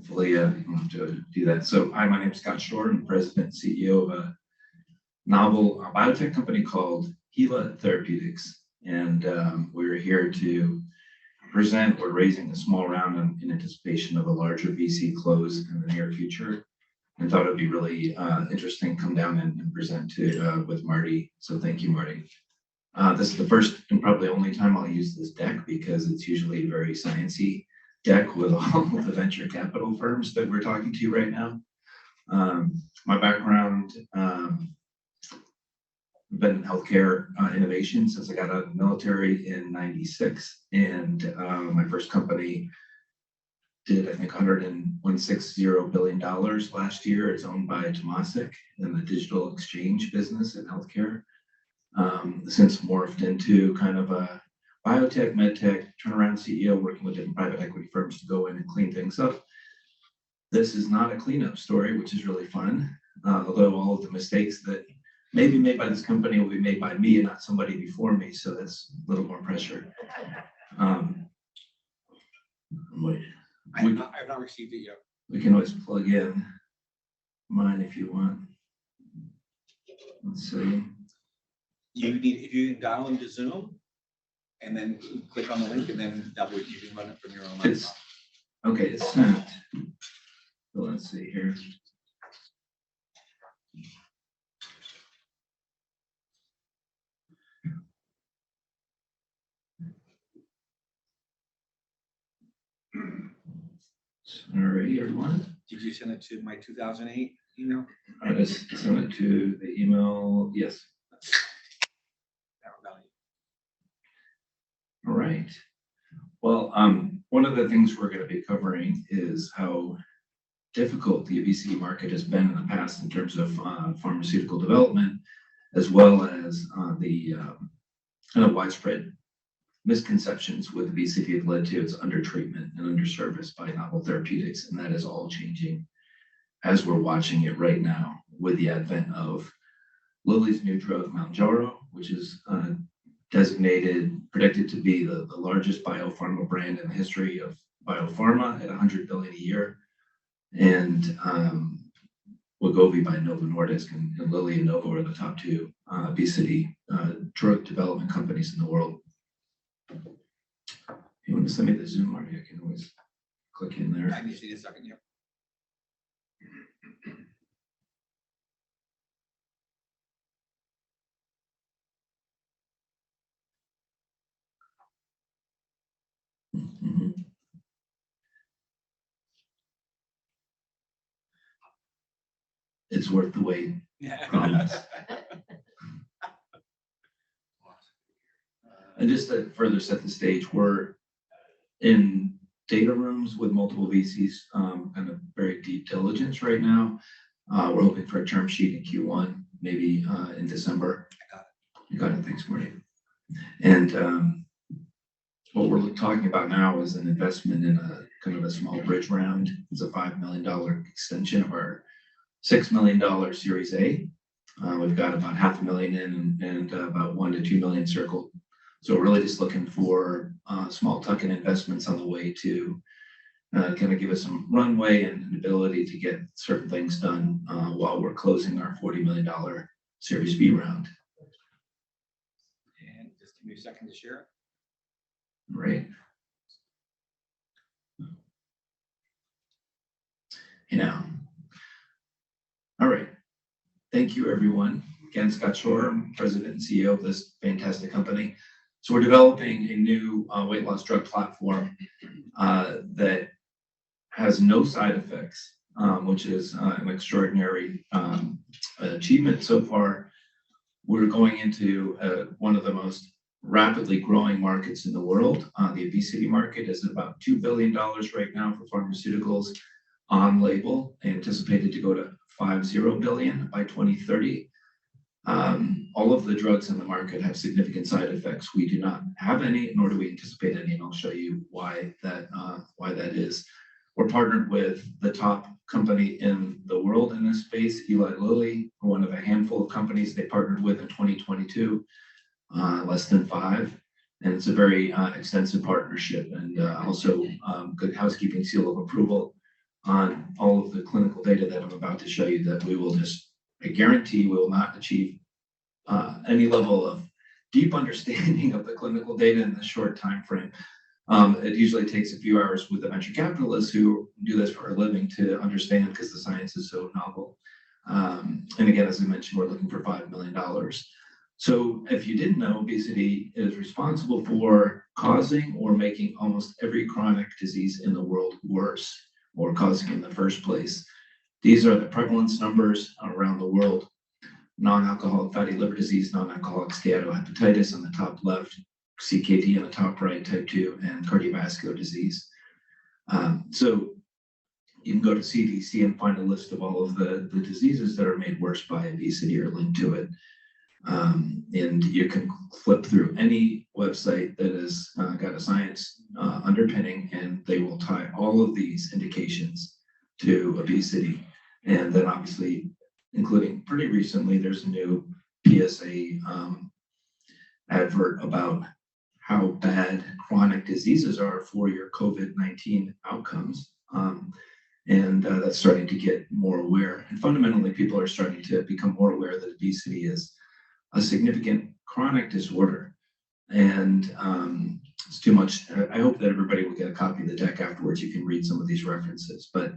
hopefully I'm to do that. So hi, my name is Scott Schorer. I'm president and CEO of a novel biotech company called Gila Therapeutics. And we're here to present. We're raising a small round in anticipation of a larger VC close in the near future. And thought it'd be really interesting to come down and present to with Marty. So thank you, Marty. This is the first and probably only time I'll use this deck because it's usually a very sciencey deck with all the venture capital firms that we're talking to right now. My background, I've been in healthcare innovation since I got out of the military in '96, and my first company did I think $160 billion last year. It's owned by Temasek in the digital exchange business in healthcare. Since morphed into kind of a biotech, medtech turnaround CEO, working with different private equity firms to go in and clean things up. This is not a cleanup story, which is really fun. Although all of the mistakes that may be made by this company will be made by me and not somebody before me, so that's a little more pressure. I've not received it yet. We can always plug in mine if you want. Let's see. If you can dial into Zoom and then click on the link, and then that way you can run it from your own laptop. Okay, it's sent. So let's see here. Alrighty, everyone. Did you send it to my 2008 email? I just sent it to the email. Yes. All right. Well, one of the things we're going to be covering is how difficult the obesity market has been in the past in terms of pharmaceutical development, as well as the kind of widespread misconceptions with obesity have led to its undertreatment and underservice by novel therapeutics, and that is all changing as we're watching it right now with the advent of Lilly's new drug, Mounjaro, which is predicted to be the largest biopharma brand in the history of biopharma at $100 billion a year, and Wegovy by Novo Nordisk, and Lilly and Novo are the top two obesity drug development companies in the world. If you want to send me the Zoom, Marty, I can always click in there. I just need a second, yeah. Mm-hmm. It's worth the wait. Promise. And just to further set the stage, we're in data rooms with multiple VCs, kind of very deep diligence right now. We're hoping for a term sheet in Q1, maybe in December. I got it. You got it. Thanks, Marty. And what we're talking about now is an investment in a kind of a small bridge round. It's a $5 million extension of our $6 million Series A. We've got about $500,000 in and about $1 to $2 million circled. So we're really just looking for small tuck-in investments on the way to kind of give us some runway and an ability to get certain things done while we're closing our $40 million Series B round. And just give me a second to share it. Right. All right. Thank you, everyone. Again, Scott Schorer, I'm president and CEO of this fantastic company. So we're developing a new weight loss drug platform that has no side effects, which is an extraordinary achievement so far. We're going into one of the most rapidly growing markets in the world. The obesity market is about $2 billion right now for pharmaceuticals on label, anticipated to go to $50 billion by 2030. All of the drugs in the market have significant side effects. We do not have any, nor do we anticipate any, and I'll show you why that is. We're partnered with the top company in the world in this space, Eli Lilly, one of a handful of companies they partnered with in 2022, less than 5. And it's a very extensive partnership, and also good housekeeping seal of approval. on all of the clinical data that I'm about to show you that I guarantee we will not achieve any level of deep understanding of the clinical data in this short time frame. It usually takes a few hours with the venture capitalists who do this for a living to understand because the science is so novel. And again, as I mentioned, we're looking for $5 million. So if you didn't know, obesity is responsible for causing or making almost every chronic disease in the world worse, or causing in the first place. These are the prevalence numbers around the world. Non-alcoholic fatty liver disease, non-alcoholic steatohepatitis on the top left, CKD on the top right, type 2, and cardiovascular disease. So you can go to CDC and find a list of all of the diseases that are made worse by obesity or linked to it. And you can flip through any website that has got a science underpinning, and they will tie all of these indications to obesity. And then obviously, including pretty recently, there's a new PSA advert about how bad chronic diseases are for your COVID-19 outcomes. And that's starting to get more aware. And fundamentally, people are starting to become more aware that obesity is a significant chronic disorder. And it's too much. I hope that everybody will get a copy of the deck afterwards. You can read some of these references. But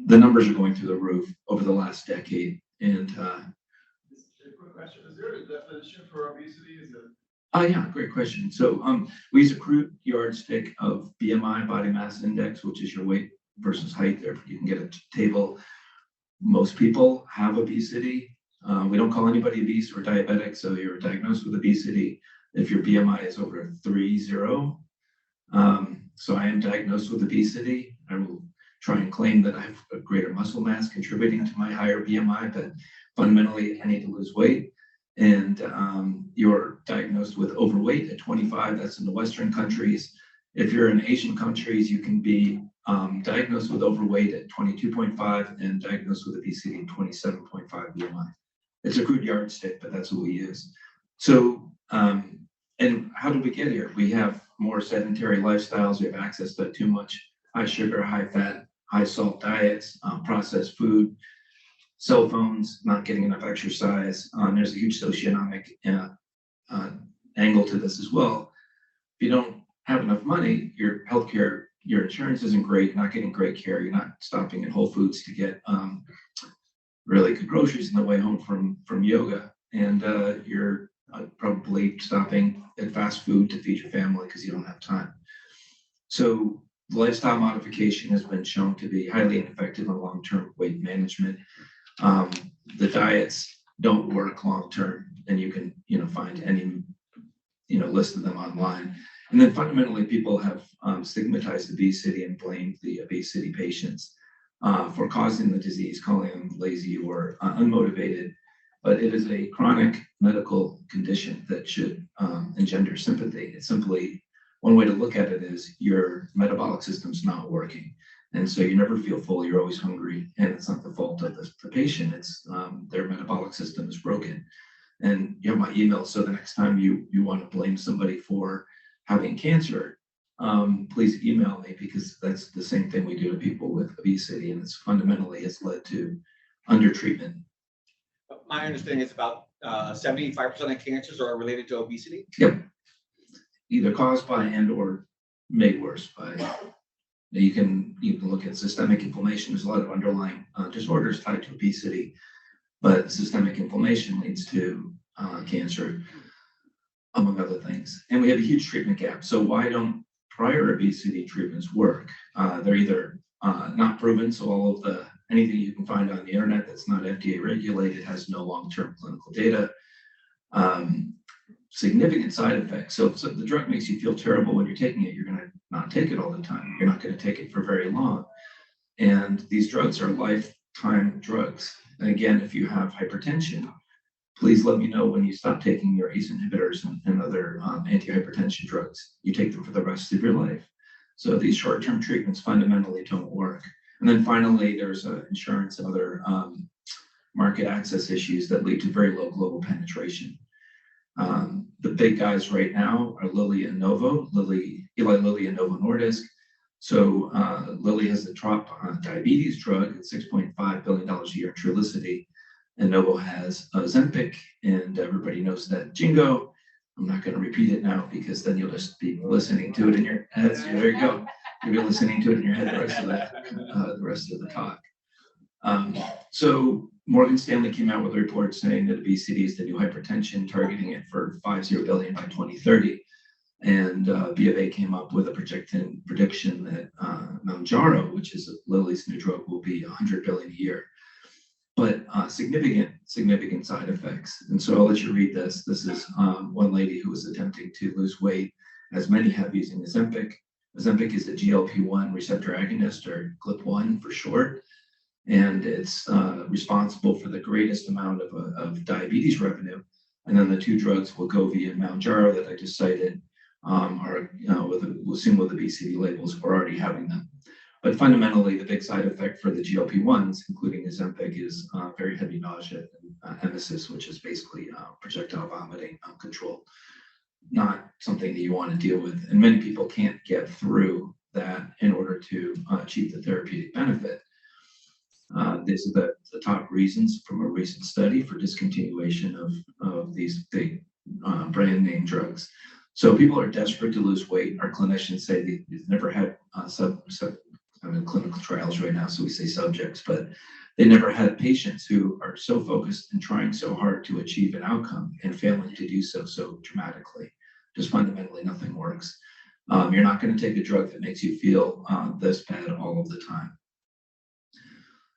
the numbers are going through the roof over the last decade. And Just a quick question. Is there a definition for obesity? Is it? Yeah, great question. So we use a crude yardstick of BMI, body mass index, which is your weight versus height. There, you can get a table. Most people have obesity. We don't call anybody obese or diabetic, so you're diagnosed with obesity if your BMI is over 30. So I am diagnosed with obesity. I will try and claim that I have a greater muscle mass contributing to my higher BMI, but fundamentally I need to lose weight. And you're diagnosed with overweight at 25. That's in the Western countries. If you're in Asian countries, you can be diagnosed with overweight at 22.5 and diagnosed with obesity at 27.5 BMI. It's a crude yardstick, but that's what we use. So, and how did we get here? We have more sedentary lifestyles. We have access to too much high sugar, high fat, high salt diets, processed food, cell phones, not getting enough exercise. There's a huge socioeconomic angle to this as well. If you don't have enough money, your healthcare, your insurance isn't great, you're not getting great care, you're not stopping at Whole Foods to get really good groceries on the way home from yoga, and you're probably stopping at fast food to feed your family because you don't have time. So lifestyle modification has been shown to be highly ineffective on long-term weight management. The diets don't work long-term, and you can find any list of them online. And then fundamentally, people have stigmatized obesity and blamed the obesity patients for causing the disease, calling them lazy or unmotivated. But it is a chronic medical condition that should engender sympathy. It's simply, one way to look at it is your metabolic system's not working. And so you never feel full, you're always hungry, and it's not the fault of the patient, it's their metabolic system is broken. And you have my email, so the next time you want to blame somebody for having cancer, please email me, because that's the same thing we do to people with obesity, and it's fundamentally has led to undertreatment. My understanding is about 75% of cancers are related to obesity. Yep. Either caused by and or made worse by. You can look at systemic inflammation. There's a lot of underlying disorders tied to obesity, but systemic inflammation leads to cancer, among other things. And we have a huge treatment gap. So why don't prior obesity treatments work? They're either not proven, so all of anything you can find on the internet that's not FDA regulated has no long-term clinical data. Significant side effects. So if the drug makes you feel terrible when you're taking it, you're going to not take it all the time. You're not going to take it for very long. And these drugs are lifetime drugs. And again, if you have hypertension, please let me know when you stop taking your ACE inhibitors and other antihypertension drugs. You take them for the rest of your life. So these short-term treatments fundamentally don't work. And then finally, there's insurance and other market access issues that lead to very low global penetration. The big guys right now are Lilly and Novo, Eli Lilly and Novo Nordisk. So Lilly has the top diabetes drug at $6.5 billion a year in Trulicity, and Novo has Ozempic, and everybody knows that Jingo. I'm not going to repeat it now because then you'll just be listening to it in your head. So there you go. You'll be listening to it in your head the rest of the talk. So Morgan Stanley came out with a report saying that obesity is the new hypertension, targeting it for $50 billion by 2030. And B of A came up with a prediction that Mounjaro, which is Lilly's new drug, will be $100 billion a year. But significant side effects. And so I'll let you read this. This is one lady who was attempting to lose weight, as many have, using Ozempic. Ozempic is a GLP-1 receptor agonist, or GLP-1 for short, and it's responsible for the greatest amount of diabetes revenue. And then the two drugs, Wegovy and Mounjaro, that I just cited, are assumed with obesity labels, are already having them. But fundamentally, the big side effect for the GLP-1s, including Ozempic, is very heavy nausea and emesis, which is basically projectile vomiting uncontrolled. Not something that you want to deal with. And many people can't get through that in order to achieve the therapeutic benefit. These are the top reasons from a recent study for discontinuation of these big brand name drugs. So people are desperate to lose weight. Our clinicians say they've never had I'm in clinical trials right now, so we say subjects, but they never had patients who are so focused and trying so hard to achieve an outcome and failing to do so dramatically. Just fundamentally, nothing works. You're not going to take a drug that makes you feel this bad all of the time.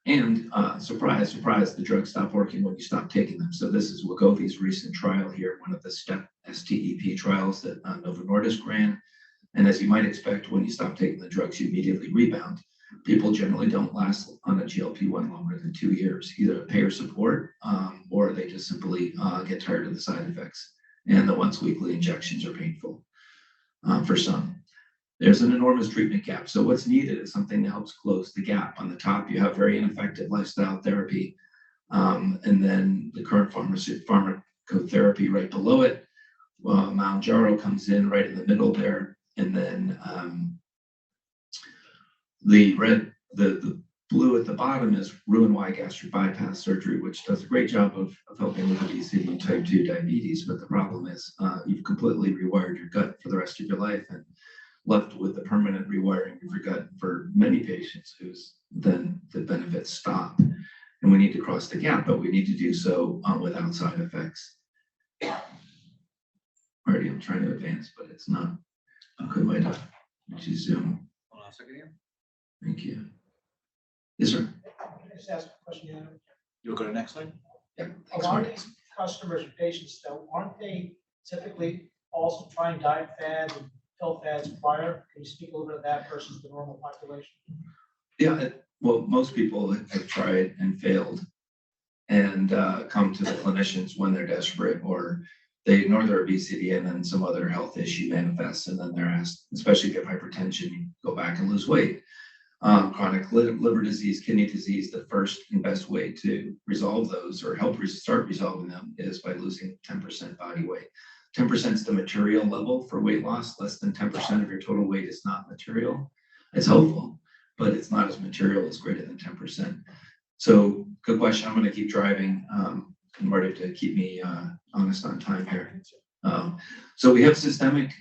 And surprise, surprise, the drugs stop working when you stop taking them. So this is Wegovy's recent trial here, one of the STEP trials that Novo Nordisk ran. And as you might expect, when you stop taking the drugs, you immediately rebound. People generally don't last on a GLP-1 longer than 2 years, either payer support or they just simply get tired of the side effects. And the once weekly injections are painful for some. There's an enormous treatment gap. So what's needed is something that helps close the gap. On the top, you have very ineffective lifestyle therapy. And then the current pharmacotherapy right below it. Mounjaro comes in right in the middle there. And then the blue at the bottom is Roux-en-Y gastric bypass surgery, which does a great job of helping with obesity and type 2 diabetes. But the problem is you've completely rewired your gut for the rest of your life and left with the permanent rewiring of your gut for many patients whose then the benefits stop. And we need to cross the gap, but we need to do so without side effects. Already, I'm trying to advance, but it's not a good way to zoom. Hold on a second here. Thank you. Yes, sir. Can I just ask a question? You'll go to the next slide. Yeah. A lot of these customers or patients, though, aren't they typically also trying diet fads and pill fads prior? Can you speak a little bit of that versus the normal population? Yeah. Well, most people have tried and failed and come to the clinicians when they're desperate, or they ignore their obesity and then some other health issue manifests, and then they're asked, especially if you have hypertension, you go back and lose weight. Chronic liver disease, kidney disease, the first and best way to resolve those or help start resolving them is by losing 10% body weight. 10% is the material level for weight loss. Less than 10% of your total weight is not material. It's helpful, but it's not as material as greater than 10%. So good question. I'm going to keep driving in order to keep me honest on time here. So we have systemic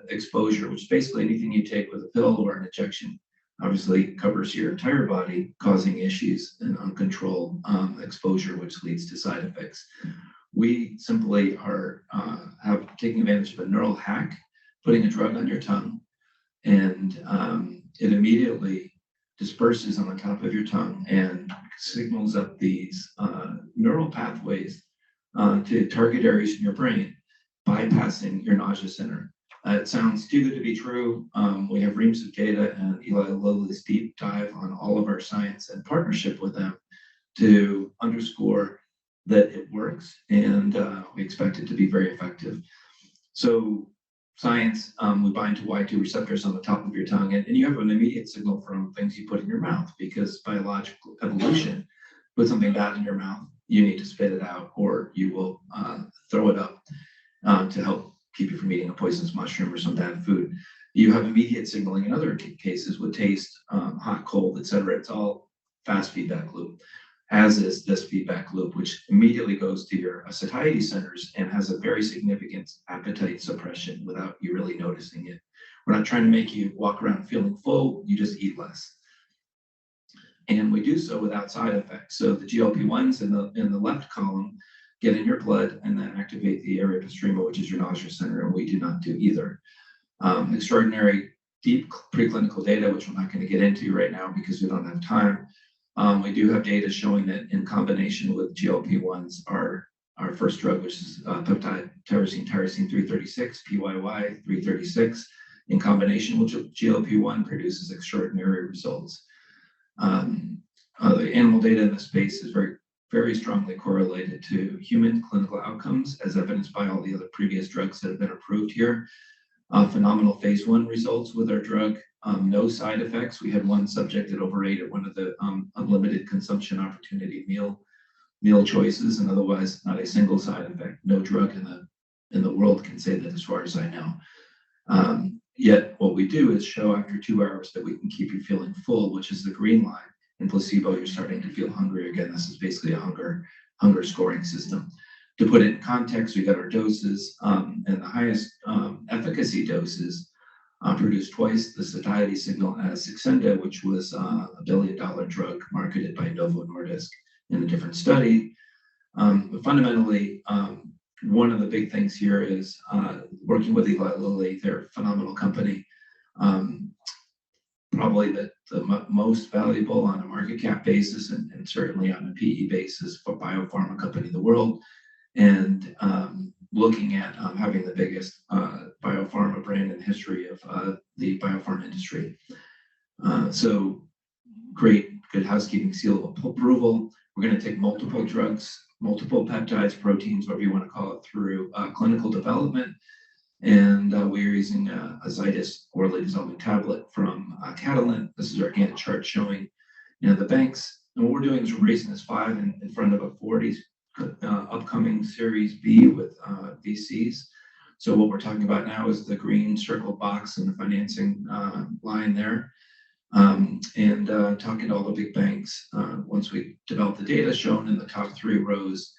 exposure, which is basically anything you take with a pill or an injection. Obviously covers your entire body, causing issues and uncontrolled exposure, which leads to side effects. We simply are taking advantage of a neural hack, putting a drug on your tongue, and it immediately disperses on the top of your tongue and signals up these neural pathways to target areas in your brain, bypassing your nausea center. It sounds too good to be true. We have reams of data, and Eli Lilly's deep dive on all of our science and partnership with them to underscore that it works, and we expect it to be very effective. So science, we bind to Y2 receptors on the top of your tongue, and you have an immediate signal from things you put in your mouth, because biological evolution, put something bad in your mouth, you need to spit it out, or you will throw it up to help keep you from eating a poisonous mushroom or some bad food. You have immediate signaling in other cases with taste, hot, cold, etc. It's all fast feedback loop, as is this feedback loop, which immediately goes to your satiety centers and has a very significant appetite suppression without you really noticing it. We're not trying to make you walk around feeling full, you just eat less. And we do so without side effects. So the GLP-1s in the left column get in your blood and then activate the area postrema, which is your nausea center, and we do not do either. Extraordinary deep preclinical data, which we're not going to get into right now because we don't have time. We do have data showing that in combination with GLP-1s, our first drug, which is peptide tyrosine 336, PYY 336, in combination with GLP-1 produces extraordinary results. The animal data in this space is very, very strongly correlated to human clinical outcomes, as evidenced by all the other previous drugs that have been approved here. Phenomenal phase 1 results with our drug. No side effects. We had one subject that overate one of the unlimited consumption opportunity meal choices, and otherwise not a single side effect. No drug in the world can say that, as far as I know. Yet what we do is show after 2 hours that we can keep you feeling full, which is the green line. In placebo, you're starting to feel hungry again. This is basically a hunger scoring system. To put it in context, we got our doses, and the highest efficacy doses produced twice the satiety signal as Saxenda, which was a $1 billion drug marketed by Novo Nordisk in a different study. But fundamentally, one of the big things here is working with Eli Lilly. They're a phenomenal company. Probably the most valuable on a market cap basis and certainly on a PE basis for biopharma company in the world. And looking at having the biggest biopharma brand in the history of the biopharma industry. So great, good housekeeping seal of approval. We're going to take multiple drugs, multiple peptides, proteins, whatever you want to call it, through clinical development. And we're using a Zydis orally dissolving tablet from Catalent. This is our Gantt chart showing, the banks. And what we're doing is we're raising this 5 in front of a 40 upcoming Series B with VCs. So what we're talking about now is the green circled box and the financing line there. And talking to all the big banks, once we develop the data shown in the top 3 rows,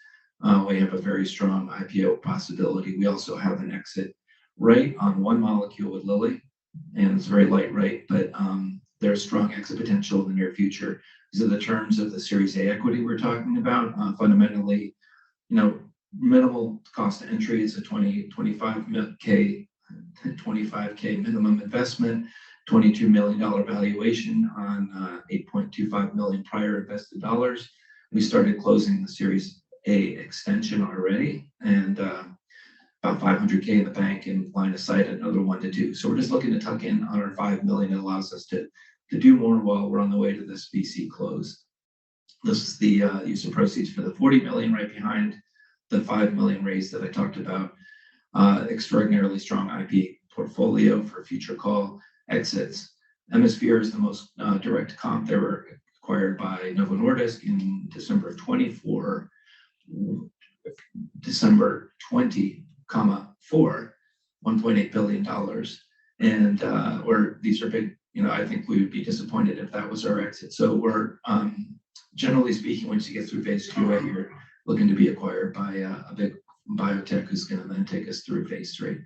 we have a very strong IPO possibility. We also have an exit rate on one molecule with Lilly, and it's very light rate, but there's strong exit potential in the near future. These are the terms of the Series A equity we're talking about. Fundamentally, minimal cost to entry is a 25K minimum investment, $22 million valuation on 8.25 million prior invested dollars. We started closing the Series A extension already, and about 500K in the bank and line of sight another 1 to 2. So we're just looking to tuck in on our 5 million. It allows us to do more while we're on the way to this VC close. This is the use of proceeds for the 40 million right behind the 5 million raise that I talked about. Extraordinarily strong IP portfolio for future call exits. Hemisphere is the most direct comp. They were acquired by Novo Nordisk in December of 24, December 20,4, $1.8 billion. And where these are big, I think we would be disappointed if that was our exit. So we're generally speaking, once you get through phase 2A, you're looking to be acquired by a big biotech who's going to then take us through phase 3.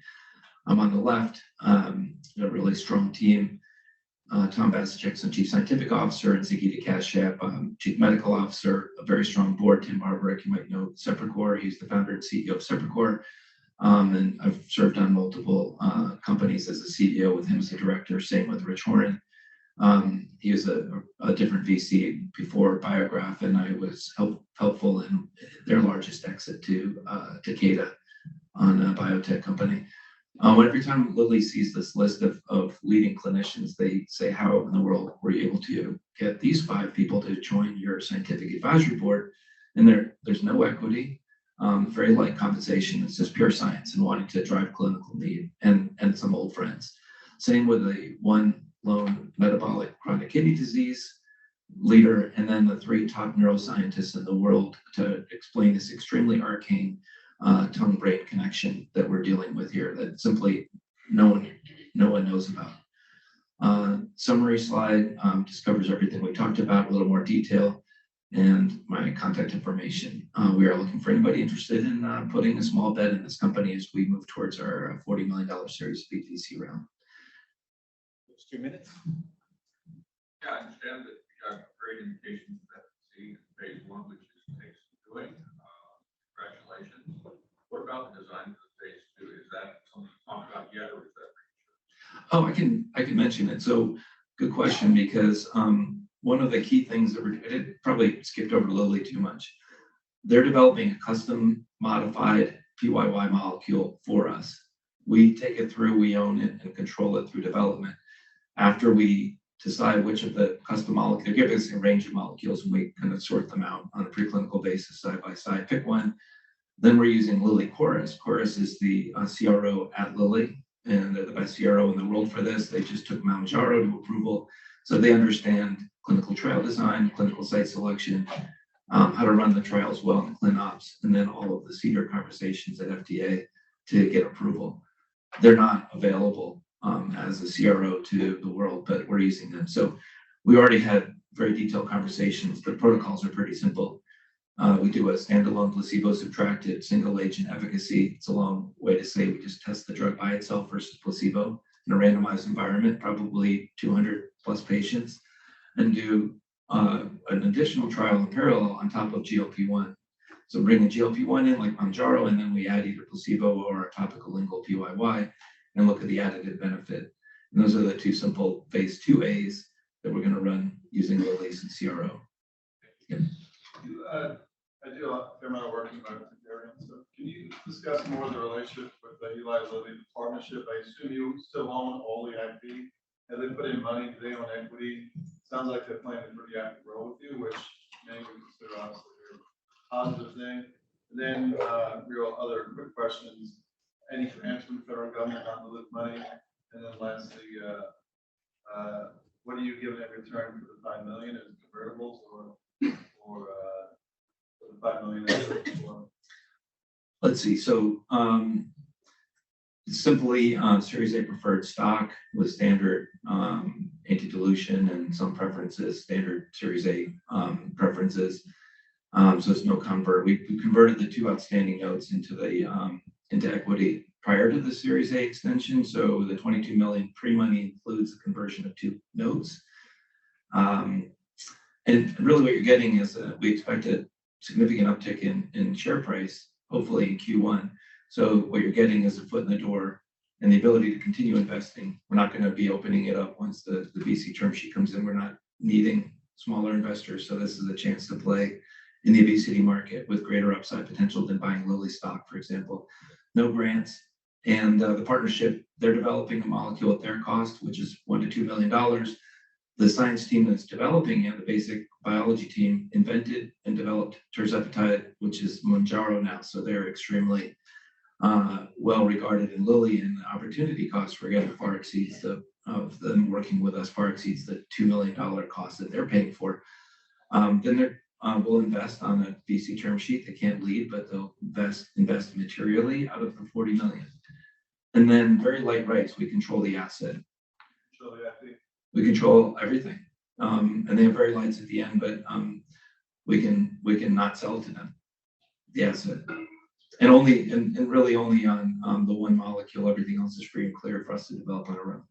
I'm on the left, a really strong team. Tom Basicek's Chief Scientific Officer, and Ziggy Kashyap, Chief Medical Officer, a very strong board. Tim Barbarick, you might know Seprecor. He's the founder and CEO of Seprecor. And I've served on multiple companies as a CEO with him as a director, same with Rich Horan. He was a different VC before Biograph, and I was helpful in their largest exit to Takeda on a biotech company. Every time Lilly sees this list of leading clinicians, they say, how in the world were you able to get these 5 people to join your scientific advisory board? And there's no equity, very light compensation. It's just pure science and wanting to drive clinical need and some old friends. Same with the one lone metabolic chronic kidney disease leader, and then the 3 top neuroscientists in the world to explain this extremely arcane tongue-brain connection that we're dealing with here, that simply no one no one knows about. Summary slide just everything we talked about, a little more detail, and my contact information. We are looking for anybody interested in putting a small bet in this company as we move towards our $40 million Series B VC round. It's 2 minutes. Yeah, I understand that you got great indications of efficacy in phase 1, which is takes doing. Congratulations. What about the design for phase 2? Is that something to talk about yet, or is that? Oh, I can mention it. So good question, because one of the key things that it probably skipped over Lilly too much. They're developing a custom modified PYY molecule for us. We take it through, we own it and control it through development. After we decide which of the custom molecules, they give us a range of molecules and we kind of sort them out on a preclinical basis, side by side, pick one. Then we're using Lilly Chorus. Chorus is the CRO at Lilly, and they're the best CRO in the world for this. They just took Mounjaro to approval. So they understand clinical trial design, clinical site selection, how to run the trials well in ClinOps, and then all of the senior conversations at FDA to get approval. They're not available as a CRO to the world, but we're using them. So we already had very detailed conversations. The protocols are pretty simple. We do a standalone placebo-subtracted single agent efficacy. It's a long way to say we just test the drug by itself versus placebo in a randomized environment, probably 200 plus patients, and do an additional trial in parallel on top of GLP-1. So bring a GLP-1 in like Mounjaro, and then we add either placebo or a topical lingual PYY and look at the additive benefit. And those are the two simple phase 2As that we're going to run using Lilly's and CRO. Yeah. I do a fair amount of work in vegetarian, so can you discuss more of the relationship with Eli Lilly, the partnership? I assume you still own all the IP. Have they put in money? Do they own equity? Sounds like they're playing a pretty active role with you, which many would consider obviously a positive thing. And then real other quick questions. Any grants from the federal government on the money? And then lastly, what are you giving in return for the $5 million? Is it convertibles or the $5 million? Let's see. So simply Series A preferred stock with standard anti-dilution and some preferences, standard Series A preferences. So it's no convert. We converted the two outstanding notes into equity prior to the Series A extension. So the 22 million pre-money includes the conversion of two notes. And really what you're getting is we expect a significant uptick in share price, hopefully in Q1. So what you're getting is a foot in the door and the ability to continue investing. We're not going to be opening it up once the VC term sheet comes in. We're not needing smaller investors. So this is a chance to play in the obesity market with greater upside potential than buying Lilly stock, for example. No grants. And the partnership, they're developing a molecule at their cost, which is $1 to $2 million. The science team that's developing it, the basic biology team, invented and developed tirzepatide, which is Mounjaro now. So they're extremely well regarded in Lilly, and the opportunity cost for getting far exceeds of them working with us, far exceeds the $2 million cost that they're paying for. Then they will invest on a VC term sheet. They can't lead, but they'll invest materially out of the $40 million. And then very light rights. We control the asset. Control the IP. We control everything. And they have very lights at the end, but we can not sell to them the asset. And really only on the one molecule. Everything else is free and clear for us to develop on our own.